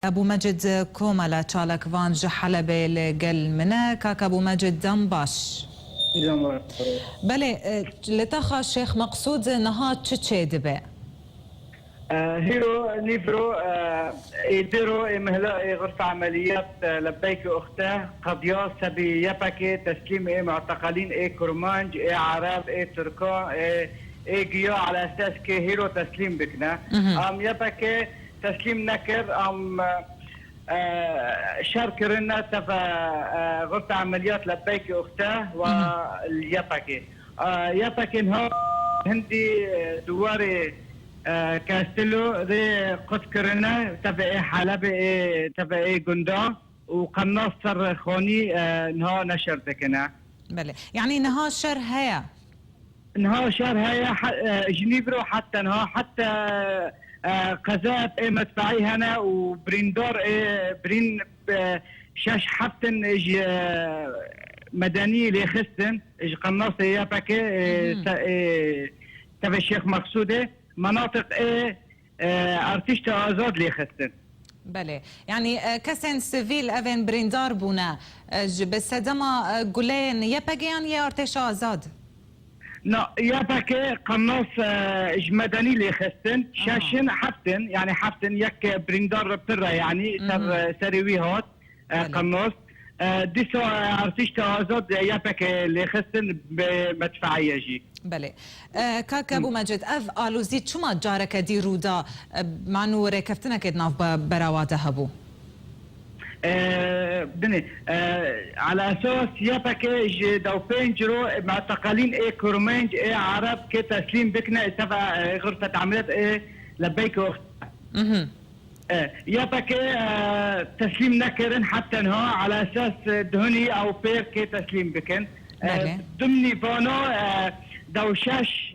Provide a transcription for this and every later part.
ابو مجد كوملا تشالك فانج حلبة لقل منا كاك ابو مجد دمباش بله لتخا الشيخ مقصود نها تشي دبي هيرو ليفرو يديروا مهلا غرفة عمليات لبيك أخته قضية سبي يبكي تسليم معتقلين كرمانج عرب تركان جيو على أساس كي هيرو تسليم بكنا يبكي تسليم نكر شاركرنا تبع غرفة عمليات لبيك أخته واليبكي يبكي هو هندي دواري كاستلو ذي قذكرنا تبعي حلبة تبعي قندا وقناص صر خوني نها نشر ذكنا بله يعني نها شر هيا نها شر هيا جنيبرو حتى نها حتى قذات مدفعي هنا وبريندور برين شاش حتى مدني لخستن قناص يابكي تبع الشيخ مقصوده مناطق ارتشت آزاد ليخستن بله يعني كسن سيفيل افن بريندار بونا بس دما قولين يبقيان يا ارتش آزاد لا يبقى قناص مدني ليخستن شاشن حفتن يعني حفتن يك بريندار بترة يعني سروي هات قناص ديسو ارتشت آزاد يبقى ليخستن بمدفعية جي بله كاك ابو مجد اف الوزيت شو ما جارك دي رودا مع نور كفتنا كدناف براواته هبو بني على اساس يبكي دو بينجرو معتقلين كرمانج عرب كتسليم بكنا تبع غرفة عمليات لبيك اخت يبكي تسليم نكرن حتى نها على اساس دهني او بير كتسليم بكن ضمني بانو دوشاش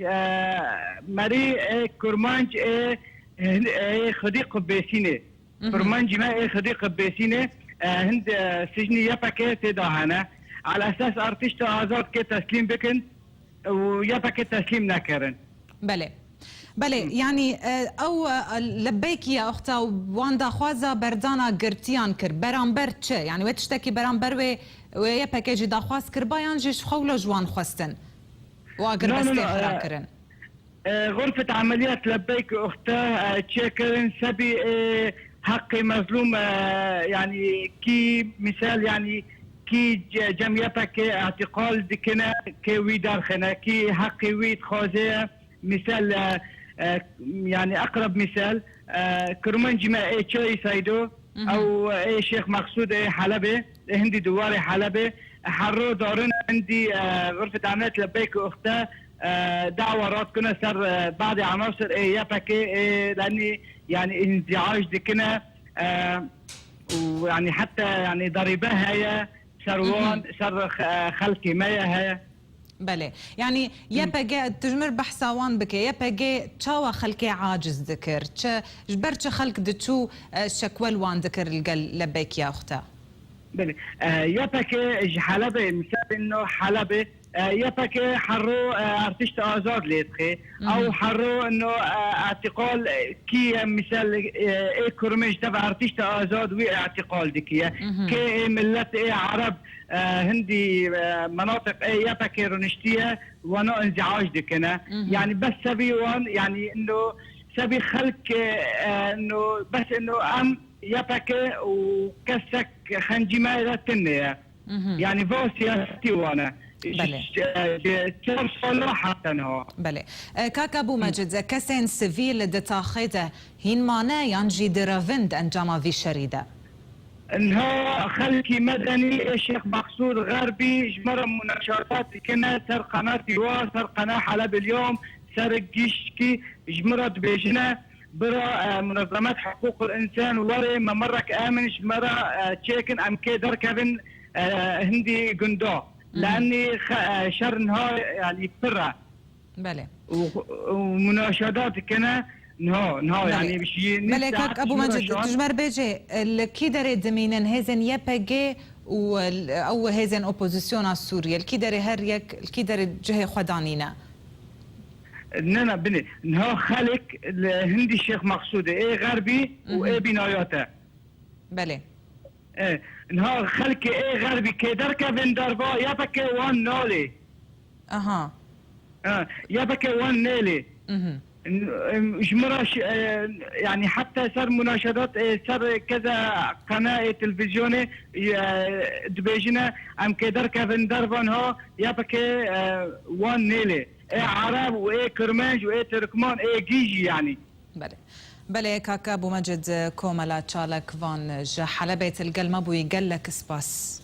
مري كرمانج خديق بيسينه كرمانج ما خديق بيسينه هند سجني يبكي تداهنا على اساس ارتشت آزاد كتسليم بكن ويبكي تسليم نكرن بله يعني او لبيك يا اختا واندا خوازا بردانا قرتيان كر برامبر تشه يعني وتشتكي برامبر ويبكي جي داخواز كربايان جيش خولو جوان خوستن واقر بس كرن غرفة عمليات لبيك اخته تشكرن سبي حقي مظلوم يعني كي مثال يعني كي جمعيتك اعتقال دكنا كي ويدار خنا كي حقي ويد خوزيه مثال يعني اقرب مثال كرمانجي ما تشوي سايدو او شيخ مقصود حلبة هندي دواري حلبة حرو دارن عندي غرفة عمليات لبيك اخته دعوة كنا صار بعض عناصر يبكي لاني يعني انزعاج دكنا ويعني حتى يعني ضريبها هي سروان صار خلقي مايا هي بله يعني يبقى تجمر بحثاوان بك يبقى تشاوا خلقي عاجز ذكر جبرت خلق دتشو شكوال وان ذكر القل لبيك يا اختا بله يبقى حلبة مثال انه حلبة يبقى حرو ارتشت آزاد ليتخي او حرو انه اعتقال كي مثال كرمش تبع ارتشت آزاد واعتقال دكية كي ملت عرب هندي مناطق يبقى رنشتية وانا انزعاج دكنا يعني بس سبي وان يعني انه سبي خلق انه بس انه ام يبقى وكسك خنجمة لتنية يعني فو سياستي وانا بله كاك ابو مجد كسين سيفيل دتاخيته هين مانا ينجي درافند انجاما في شريده انها خلكي مدني الشيخ مقصود غربي جمر مناشطات كنا سر قناه سر قناه حلب اليوم سر جيشكي جمرت بيجنا برا منظمات حقوق الانسان وري ممرك امن جمرة تشيكن ام كيدر كابن هندي قندو لاني شر نهار يعني فرع بله ومناشدات كنا نهار يعني بشي بله كاك ابو مجد تجمر بيجي الكيدر دمينن هيزن يبقى او هيزن اوبوزيسيون سوريا الكيدر هريك الكيدر جهه خدانينا اننا بني انه خلق الهندي الشيخ مقصود ايه غربي وايه بناياته بله نها خلق غربي كدر كفن دربا يا بك وان نالي اها يا بك وان نالي جمرش يعني حتى صار مناشدات صار كذا قناة تلفزيونية دبيجنا ام كدر كفن دربان ها يا بك وان نيلي عرب وايه كرمانج وايه تركمان ايه جيجي يعني بله كاكا ابو مجد كوملا تشالك فان حلبة القلمة بو يقلك سباس